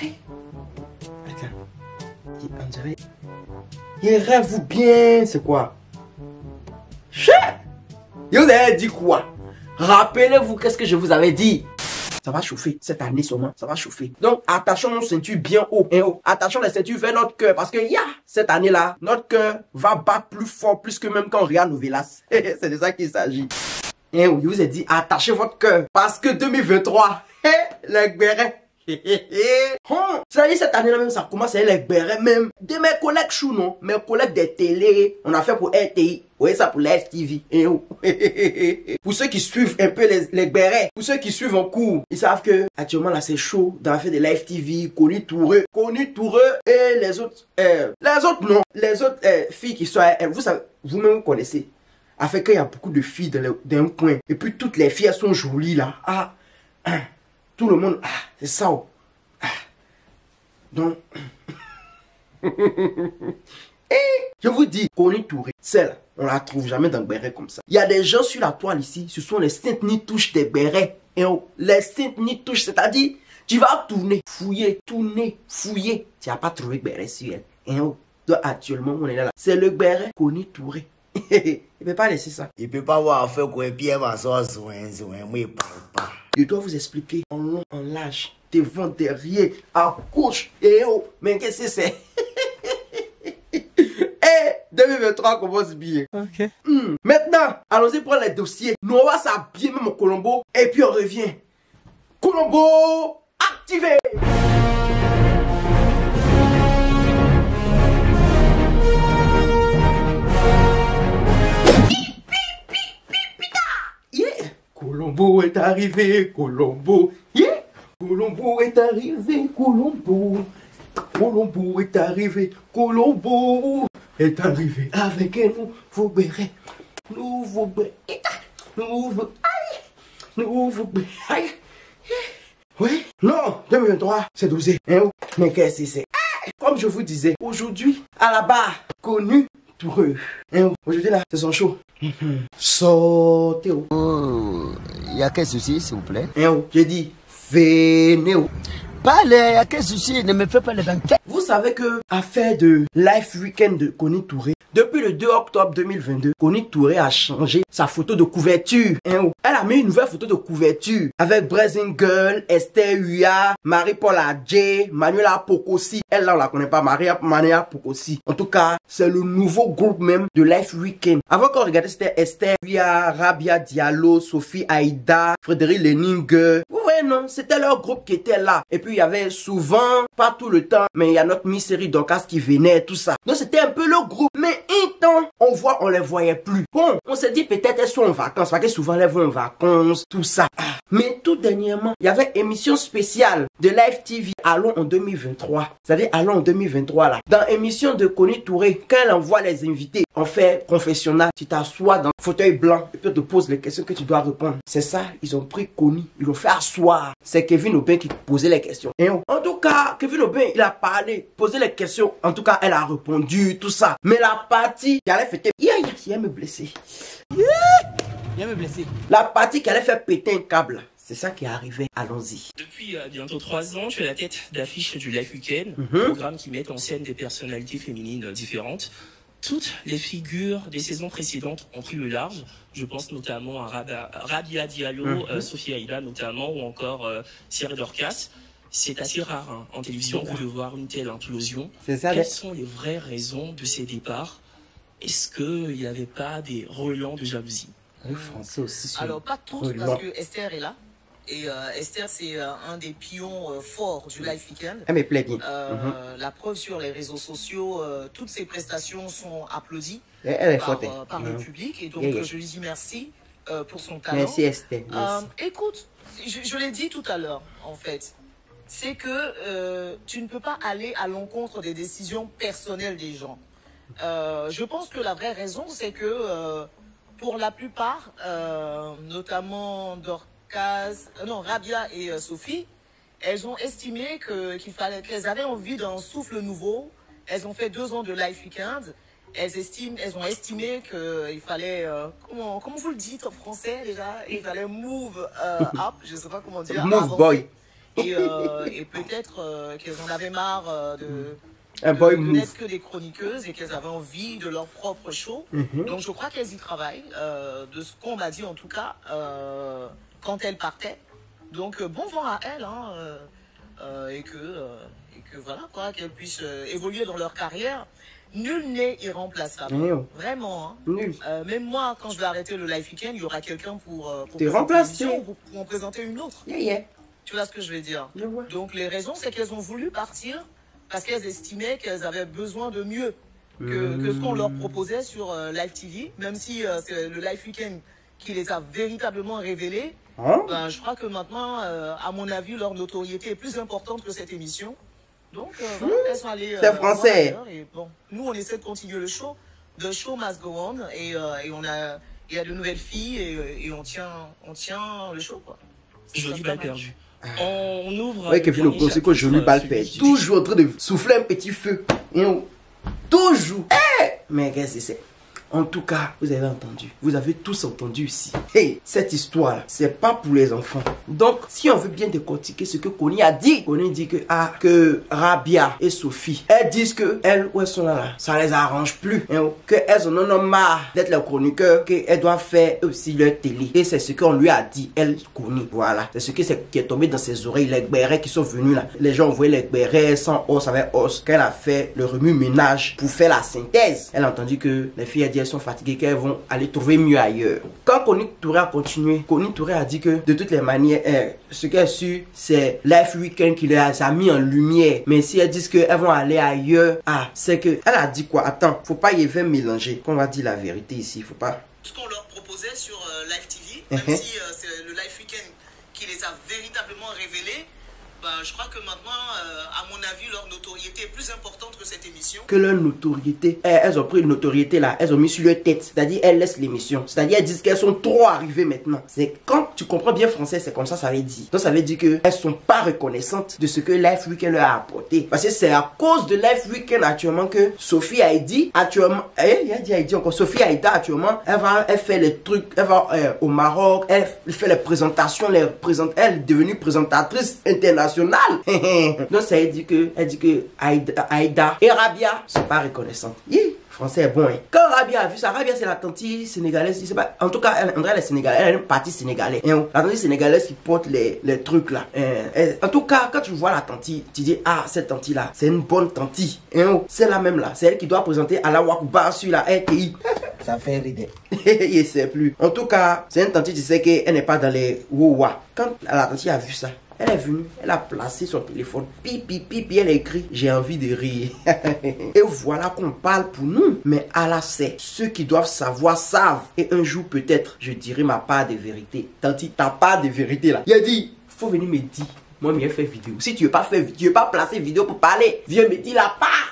Hey. Attends. On dirait... Il rêve ou bien... C'est quoi? Chut! Vous avez dit quoi? Rappelez-vous qu'est-ce que je vous avais dit. Ça va chauffer cette année seulement, ça va chauffer. Donc attachons nos ceintures bien haut, hein, haut. Attachons les ceintures vers notre cœur parce que cette année-là, notre cœur va battre plus fort, plus que même quand on regarde Novelas. C'est de ça qu'il s'agit. Hein, je vous ai dit, attachez votre cœur parce que 2023, les bérets. Ça y est, cette année-là même, ça commence à être les bérets même. De mes collègues chou, non? Mes collègues des télé, on a fait pour RTI. Vous voyez ça pour la FTV. Pour ceux qui suivent un peu les bérets, pour ceux qui suivent en cours, ils savent que actuellement là c'est chaud dans l'affaire de la FTV, Connu Toureux et les autres non, les autres filles qui sont, vous savez, vous-même vous connaissez. Afin qu'il y a beaucoup de filles dans un coin et puis toutes les filles elles sont jolies là. Tout le monde, c'est ça. Donc, je vous dis, Connu Touré, celle, on la trouve jamais dans le béret comme ça. Il y a des gens sur la toile ici, ce sont les saintes nitouches des bérets. Les saintes nitouches, c'est-à-dire, tu vas tourner, fouiller, fouiller. Tu n'as pas trouvé béret sur elle. Donc, actuellement, on est là. C'est le béret Connu Touré. Il ne peut pas laisser ça. Il ne peut pas avoir fait quoi, Pierre va sortir, moi, il parle pas. Je dois vous expliquer en long, en large, devant, derrière, à gauche et haut. Mais qu'est-ce que c'est? 2023 commence bien. Ok. Maintenant, allons-y prendre les dossiers. Nous, on va s'habiller même au Colombo. Et puis on revient. Colombo, activé! Colombo est arrivé, Colombo. Colombo est arrivé, Colombo. Colombo est arrivé, Colombo est arrivé avec un nouveau béret. Nouveau béret. Nouveau béret. Oui, non, 2023, c'est dosé. Mais qu'est-ce que c'est? Comme je vous disais, aujourd'hui, à la barre, Connu Toureux. Aujourd'hui là, c'est son show. Sortez. Il y a quel souci, s'il vous plaît? J'ai dit, venez. Parlez, il y a quel souci? Ne me fais pas les banquettes. Vous savez que, affaire de Life Weekend de Connu Touré, depuis le 2 octobre 2022, Connu Touré a changé sa photo de couverture. Elle a mis une nouvelle photo de couverture avec Blazing Girl, Esther Uya, Marie-Paul Adjé, Manuela Pocosi. Elle là, on la connaît pas, Manuela Pocosi. En tout cas, c'est le nouveau groupe même de Life Weekend. Avant qu'on regarde, c'était Esther Uya, Rabia Diallo, Sophie Aïda, Frédéric Lening. Vous voyez, non, c'était leur groupe qui était là. Et puis, il y avait souvent, pas tout le temps, mais il y a notre Miss-Série Dorcas qui venait, tout ça. Donc, c'était un peu le groupe. Mais un temps, on les voyait plus. Bon, on s'est dit peut-être elles sont en vacances, parce que souvent elles vont en vacances, tout ça. Mais tout dernièrement, il y avait émission spéciale de Live TV, Allons en 2023. C'est-à-dire Allons en 2023 là. Dans émission de Connu Touré, quand elle envoie les invités, on fait confessionnal, tu t'assois dans le fauteuil blanc et puis on te pose les questions que tu dois répondre. C'est ça, ils ont pris Connu, ils l'ont fait asseoir. C'est Kevin Aubin qui posait les questions. En tout cas, Kevin Aubin, il a parlé, posé les questions. En tout cas, elle a répondu, tout ça. Mais la partie qui allait fêter, il me blessé. Il me blessé. La partie qui allait faire péter un câble, c'est ça qui est arrivé. Allons-y. Depuis bientôt 3 ans, tu es la tête d'affiche du Life Weekend, programme qui met en scène des personnalités féminines différentes. Toutes les figures des saisons précédentes ont pris le large. Je pense notamment à Rabia Diallo, Sophie Aïda notamment, ou encore Sierra Dorcas. C'est assez rare en télévision de voir une telle implosion. Quelles sont les vraies raisons de ces départs? Est-ce qu'il n'y avait pas des relents de jalousie? Français aussi. Alors, pas trop, parce que Esther est là. Et Esther, c'est un des pions forts du Life Weekend. Elle me plaît bien. La preuve sur les réseaux sociaux, toutes ses prestations sont applaudies par le public. Et donc, je lui dis merci pour son talent. Merci Esther. Écoute, je l'ai dit tout à l'heure, en fait. C'est que tu ne peux pas aller à l'encontre des décisions personnelles des gens. Je pense que la vraie raison, c'est que pour la plupart, notamment Rabia et Sophie, elles ont estimé qu'elles avaient envie d'un souffle nouveau. Elles ont fait 2 ans de Life Weekend. Elles ont estimé qu'il fallait, comment vous le dites en français déjà? Il fallait move up, je ne sais pas comment dire. Move boy. Et peut-être qu'elles en avaient marre Un boy de move. n'être que des chroniqueuses et qu'elles avaient envie de leur propre show. Donc je crois qu'elles y travaillent, de ce qu'on m'a dit en tout cas, quand elles partaient. Donc bon vent à elles, hein, et que voilà quoi, qu'elles puissent évoluer dans leur carrière. Nul n'est irremplaçable. Vraiment. Hein. Nul. Même moi, quand je vais arrêter le Life Weekend, il y aura quelqu'un pour Te remplacer. une émission ou pour en présenter une autre. Tu vois ce que je veux dire? Je vois. Donc les raisons, c'est qu'elles ont voulu partir parce qu'elles estimaient qu'elles avaient besoin de mieux que ce qu'on leur proposait sur Live TV. Même si c'est le Life Weekend qui les a véritablement révélées. Hein? Ben, je crois que maintenant, à mon avis, leur notoriété est plus importante que cette émission. Donc, voilà, elles sont allées. C'est français. Et bon, nous, on essaie de continuer le show. The show must go on. Et il y a de nouvelles filles et on tient le show, quoi. Jolie balle perdue. On ouvre. Ouais, Kevin Oko, c'est que joli balle perdue. Toujours en train de souffler un petit feu. Toujours. Mais qu'est-ce que c'est? En tout cas, vous avez entendu. Vous avez tous entendu ici. Hey, cette histoire-là, c'est pas pour les enfants. Donc, si on veut bien décortiquer ce que Connie a dit, Connie dit que Rabia et Sophie, elles disent que elles, où elles sont là, ça les arrange plus. Que elles en ont marre d'être les chroniqueurs, qu'elles doivent faire aussi leur télé. Et c'est ce qu'on lui a dit, elle, Connie. Voilà. C'est ce qui est tombé dans ses oreilles. Les bérets qui sont venus là. Les gens ont envoyé les bérets sans os avec os. Qu'elle a fait le remue-ménage pour faire la synthèse. Elle a entendu que les filles, elles sont fatiguées, qu'elles vont aller trouver mieux ailleurs. Quand Connie Touré a continué, Connie Touré a dit que de toutes les manières, ce qu'elle a su, c'est Life Weekend qui les a mis en lumière. Mais si elles disent qu'elles vont aller ailleurs, c'est que elle a dit quoi? Attends, faut pas y faire mélanger. Qu'on va dire la vérité ici, faut pas. Ce qu'on leur proposait sur Live TV, même si c'est le Life Weekend qui les a véritablement révélés. Je crois que maintenant, à mon avis, leur notoriété est plus importante que cette émission. Que leur notoriété, elles ont pris une notoriété là, elles ont mis sur leur tête. C'est-à-dire, elles laissent l'émission. C'est-à-dire, elles disent qu'elles sont trop arrivées maintenant. C'est quand tu comprends bien français, c'est comme ça veut dire. Donc, ça veut dire qu'elles sont pas reconnaissantes de ce que Life Weekend leur a apporté. Parce que c'est à cause de Life Weekend actuellement que Sophie Haïdi, actuellement, Sophie Haïda actuellement, elle fait les trucs, elle va au Maroc, elle fait les présentations, elle est devenue présentatrice internationale. Donc ça veut dire que Aïda et Rabia sont pas reconnaissantes. Français est bon, hein. Quand Rabia a vu ça, Rabia c'est la tante sénégalaise, je sais pas, en tout cas elle est sénégalaise, elle a une partie sénégalaise. La tante sénégalaise qui porte les trucs là. En tout cas, quand tu vois la tante, tu dis cette tante là, c'est une bonne tante. C'est la même là, c'est elle qui doit présenter à la Wakuba sur la RTI. Ça fait rire. Il sait plus. En tout cas, c'est une tante, tu sais qu'elle n'est pas dans les Wowa. Quand la tante a vu ça, elle est venue, elle a placé son téléphone, pipi, elle a écrit « J'ai envie de rire ». Et voilà qu'on parle pour nous. Mais Allah sait, ceux qui doivent savoir savent. Et un jour peut-être, je dirai ma part de vérité. Tanti, ta part de vérité là. Il a dit, faut venir me dire. Moi, je fais vidéo. Si tu veux pas placer vidéo pour parler, viens me dire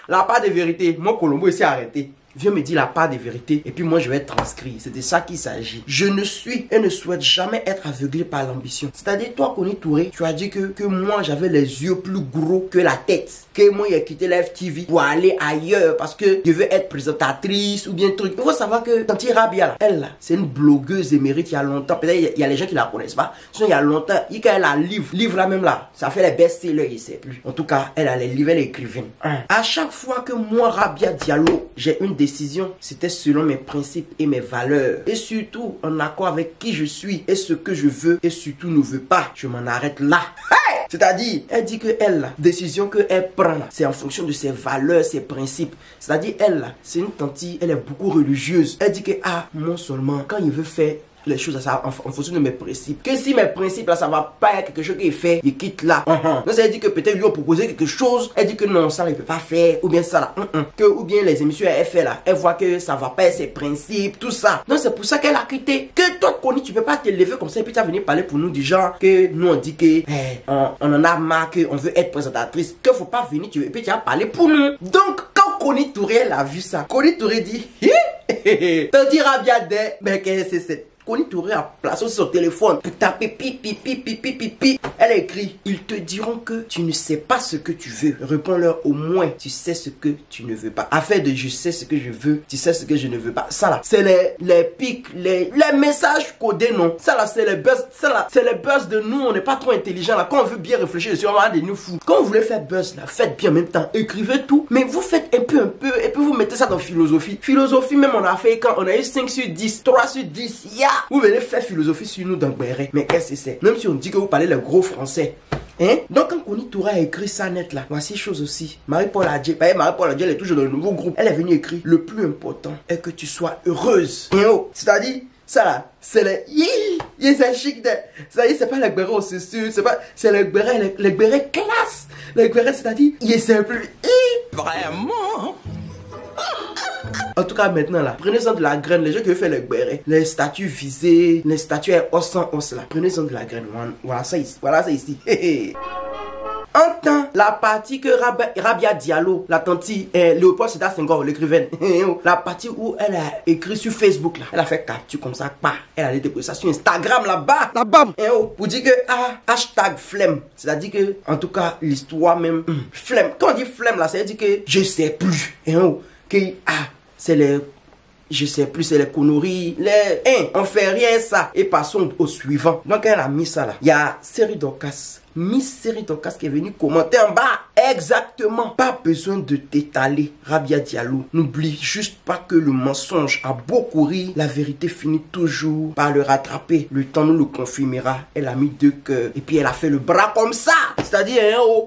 la part de vérité. Moi, Colombo, ici arrêté. Viens me dire la part de vérité et puis moi je vais transcrire. C'est de ça qu'il s'agit. Je ne suis et ne souhaite jamais être aveuglé par l'ambition. C'est-à-dire, toi, Connie Touré, tu as dit que moi j'avais les yeux plus gros que la tête. Que moi j'ai quitté Live TV pour aller ailleurs parce que je veux être présentatrice ou bien truc. Il faut savoir que Tanti Rabia, là, elle là, c'est une blogueuse émérite il y a longtemps. Peut-être il y a les gens qui la connaissent pas. Sinon il y a longtemps, elle a livre là même là. Ça fait les best-sellers, il sait plus. En tout cas, elle a les livres, elle est écrivaine. À chaque fois que moi, Rabia Diallo, j'ai une décision, c'était selon mes principes et mes valeurs. Et surtout, en accord avec qui je suis et ce que je veux et surtout ne veux pas. Je m'en arrête là. Hey! C'est-à-dire, elle dit que elle, la décision qu'elle prend, c'est en fonction de ses valeurs, ses principes. C'est-à-dire, elle, c'est une tante, elle est beaucoup religieuse. Elle dit que, moi seulement, quand il veut faire les choses en fonction de mes principes. Que si mes principes là ça va pas être quelque chose qu'il fait, il quitte là. Donc ça veut dire que peut-être lui a proposé quelque chose, elle dit que non, ça il peut pas faire, ou bien ça là. Que ou bien les émissions elle fait là, elle voit que ça va pas être ses principes, tout ça. Donc c'est pour ça qu'elle a quitté. Que toi Connie, tu peux pas te lever comme ça et puis tu vas venir parler pour nous du genre que nous on dit que on en a marre, qu'on veut être présentatrice, que faut pas venir, et puis tu vas parler pour nous. Donc quand Connie Touré elle a vu ça, Connie Touré dit Tanti Rabia de, mais qu'est-ce que c'est Connie Touré a placé son téléphone pour taper pi. Elle a écrit, ils te diront que tu ne sais pas ce que tu veux. Réponds-leur au moins, tu sais ce que tu ne veux pas. Afin de je sais ce que je veux, tu sais ce que je ne veux pas. Ça là, c'est les pics, les messages codés, non. Ça là, c'est les buzz. Ça là, c'est les buzz de nous. On n'est pas trop intelligent là. Quand on veut bien réfléchir dessus, on va des nous fous. Quand vous voulez faire buzz là, faites bien en même temps. Écrivez tout, mais vous faites un peu, et puis vous mettez ça dans philosophie. Philosophie, même on a fait quand on a eu 5 sur 10, 3 sur 10, Vous venez faire philosophie sur nous dans Béret. Mais qu'est-ce que c'est? Même si on dit que vous parlez le gros français. Hein? Donc quand Connie Touré a écrit ça net là, voici chose aussi. Marie-Paul Adjé, Marie-Paul Adjé, elle est toujours dans le nouveau groupe. Elle est venue écrire, le plus important est que tu sois heureuse. C'est-à-dire, ça là, c'est les c'est chic de. C'est-à-dire, c'est pas les béret au sûr, c'est les béret classe. Les béret, c'est-à-dire, c'est plus. Vraiment? En tout cas, maintenant là, prenez-en de la graine. Les gens qui veulent faire les béret, les statues visées, les statues os sans os là, prenez-en de la graine. Voilà ça ici. Voilà ça ici. Entends la partie que Rabia Diallo, la tante Léopold Sédar Senghor, l'écrivaine, la partie où elle a écrit sur Facebook là, elle a fait capture comme ça, pas. Elle a déposé ça sur Instagram là-bas, pour dire que hashtag flemme, c'est-à-dire que en tout cas l'histoire même flemme. Quand on dit flemme là, ça veut dire que je sais plus, que c'est les je sais plus, c'est les conneries, on fait rien ça. Et passons au suivant. Donc elle a mis ça là. Il y a Série Dorcas. Miss Série Dorcas qui est venue commenter en bas. Exactement. Pas besoin de t'étaler, Rabia Diallo. N'oublie juste pas que le mensonge a beau courir, la vérité finit toujours par le rattraper. Le temps nous le confirmera. Elle a mis 2 cœurs et puis elle a fait le bras comme ça. C'est-à-dire,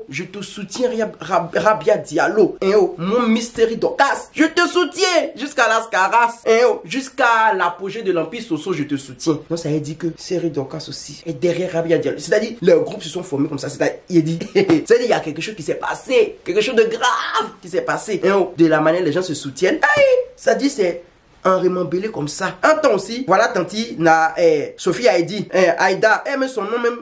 je te soutiens, Rabia Diallo. Mon Miss Série Dorcas, je te soutiens jusqu'à l'Ascaras. Jusqu'à l'apogée de l'Empire Soso, je te soutiens. Donc ça veut dire que Série Dorcas aussi est derrière Rabia Diallo. C'est-à-dire, leurs groupes se sont formés comme ça. C'est-à-dire, il y a quelque chose qui s'est passé. Quelque chose de grave qui s'est passé. De la manière les gens se soutiennent. Ça dit, c'est un remembélé comme ça. Un temps aussi, voilà tanti na Sophie Aïda, mais son nom même,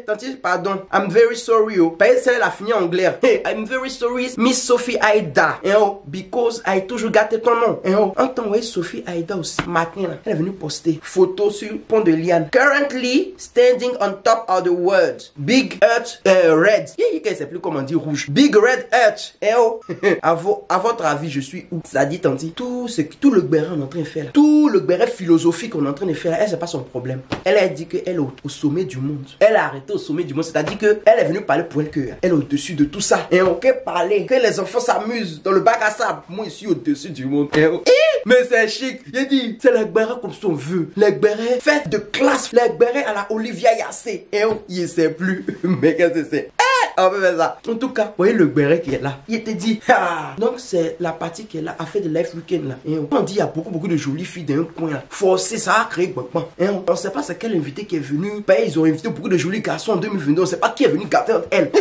tanti, pardon, I'm very sorry, c'est la fini en anglais. I'm very sorry, Miss Sophie Aïda, because I toujours gâté ton nom. Un temps, Sophie Aïda aussi, matin, là, elle est venue poster photo sur Pont de Liane. Currently standing on top of the world. Big Earth Red. Je sais plus comment dire rouge. Big Red Earth. À votre avis, je suis où? Ça dit, tanti, tout le béret en train de faire là, tout le béret philosophique qu'on est en train de faire là, elle c'est pas son problème. Elle a dit qu'elle est au sommet du monde. Elle a arrêté au sommet du monde, c'est-à-dire qu'elle est venue parler pour elle que elle est au-dessus de tout ça. Que parler, que les enfants s'amusent dans le bac à sable. Moi ici au-dessus du monde. Mais c'est chic. Il dit, c'est les bérets comme son veut. Les bérets fête de classe. Les bérets à la Olivia Yassé. Il sait plus. Mais qu'est-ce que c'est? On peut faire ça. En tout cas, vous voyez le béret qui est là. Il te dit, donc c'est la partie qui est là, à faire de Life Weekend là. On dit, il y a beaucoup de jolies filles dans un coin là. Forcé, ça a créé quoi. On ne sait pas c'est quel invité qui est venu. Ils ont invité beaucoup de jolis garçons en 2022. On ne sait pas qui est venu gâter entre elles.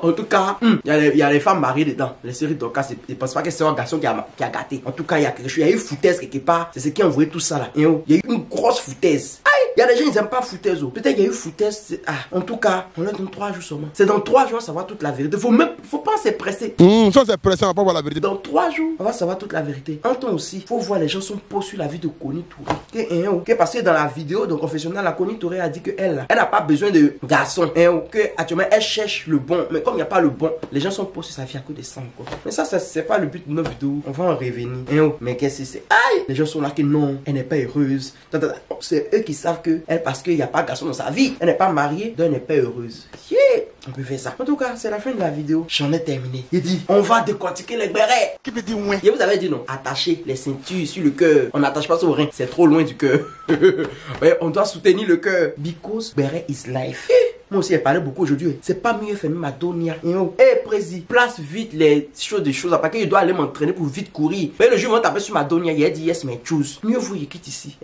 En tout cas, il y a les femmes mariées dedans. Les séries Dorcas, je ne pense pas que c'est un garçon qui a gâté. En tout cas, il y a quelque chose. Il y a eu foutaise quelque part. C'est ce qui a envoyé tout ça là. Il y a eu une grosse foutaise. Il y a des gens, ils n'aiment pas foutaise. Peut-être qu'il y a eu foutaise. En tout cas, on leur donne 3 jours seulement. C'est dans 3 jours, on va savoir toute la vérité. Faut pas se presser. Ça, c'est pressé, on va pas voir la vérité. Dans 3 jours, on va savoir toute la vérité. En temps aussi, faut voir les gens sont pas sur la vie de Connie Touré. Parce que dans la vidéo de confessionnal, la Connie Touré a dit qu'elle n'a pas besoin de garçon. Que actuellement, elle cherche le bon. Mais comme il n'y a pas le bon, les gens sont pas sur sa vie à cause de ça encore. Mais ça, c'est pas le but de nos vidéos. On va en revenir. Mais qu'est-ce que c'est? Les gens sont là que non, elle n'est pas heureuse. C'est eux qui savent que elle, parce qu'il n'y a pas de garçon dans sa vie, elle n'est pas mariée, donc elle n'est pas heureuse. On peut faire ça. En tout cas, c'est la fin de la vidéo. J'en ai terminé. Il dit, on va décortiquer les bérets. Qui peut dire ouais? Et vous avez dit non. Attachez les ceintures sur le cœur. On n'attache pas sur le rein. C'est trop loin du cœur. Ouais, on doit soutenir le cœur. Because beret is life. Moi aussi, elle parlait beaucoup aujourd'hui. C'est pas mieux faire Madonia. Prési, place vite les choses. Après que je dois aller m'entraîner pour vite courir. Mais le jour où on taper sur Madonia, il a dit yes, mais choose. Mieux vaut qu'il quitte ici.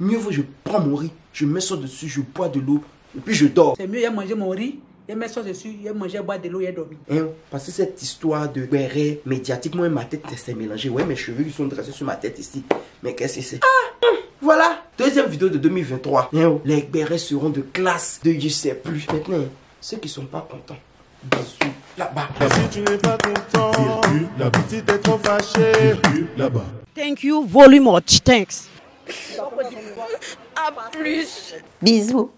Mieux vaut je prends mon riz, je mets ça dessus, je bois de l'eau et puis je dors. C'est mieux, il a mangé mon riz, il met ça dessus, il a mangé, boire de l'eau, il a dormi. Parce que cette histoire de béret médiatique, moi ma tête s'est mélangée. Ouais, mes cheveux ils sont dressés sur ma tête ici. Mais qu'est-ce que c'est? Voilà, deuxième vidéo de 2023. Les bérets seront de classe, de je sais plus. Maintenant, ceux qui sont pas contents, bisous là-bas. Si tu n'es pas content, la petite est trop fâchée, là-bas. Thank you very much. Thanks. plus. Bisous.